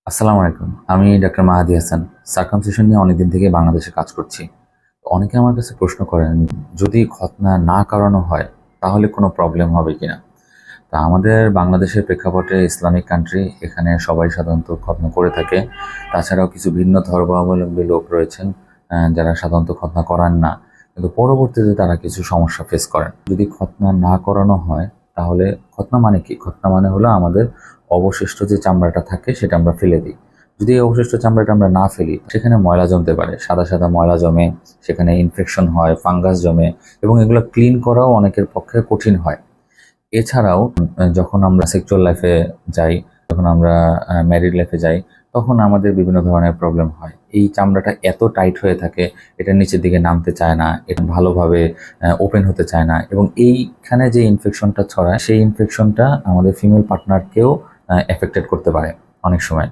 আসসালামু আলাইকুম। আমি ডাক্তার মাহাদি হাসান। সার্কামসিশন নিয়ে অনেকদিন থেকে বাংলাদেশে কাজ করছি। অনেকে আমার কাছে প্রশ্ন করেন, যদি খতনা না করানো হয় তাহলে কোনো প্রবলেম হবে কিনা? তা আমাদের বাংলাদেশের প্রেক্ষাপটে ইসলামিক কান্ট্রি, এখানে সবাই সাধারণত খতনা করে থাকে। তাছাড়াও কিছু ভিন্ন ধর্মাবলম্বী লোক রয়েছেন যারা সাধারণত খতনা করান না। কিন্তু পরবর্তীতে তারা কিছু সমস্যা ফেস করেন। যদি খতনা না করানো হয় তাহলে খতনা মানে কি? খতনা মানে হলো আমাদের অবশিষ্ট যে চামড়াটা থাকে সেটা আমরা ফেলে দিই। যদি এই অবশিষ্ট চামড়াটা আমরা না ফেলি, সেখানে ময়লা জমতে পারে, সাদা সাদা ময়লা জমে, সেখানে ইনফেকশন হয়, ফাঙ্গাস জমে এবং এগুলো ক্লিন করাও অনেকের পক্ষে কঠিন হয়। এছাড়াও যখন আমরা সেক্সুয়াল লাইফে যাই, যখন আমরা ম্যারিড লাইফে যাই, তখন আমাদের বিভিন্ন ধরনের প্রবলেম হয়। এই চামড়াটা এত টাইট হয়ে থাকে, এটা নিচের দিকে নামতে চায় না, এটা ভালোভাবে ওপেন হতে চায় না এবং এইখানে যে ইনফেকশনটা ছড়ায় সেই ইনফেকশনটা আমাদের ফিমেল পার্টনারকেও এফেক্টেড করতে পারে অনেক সময়।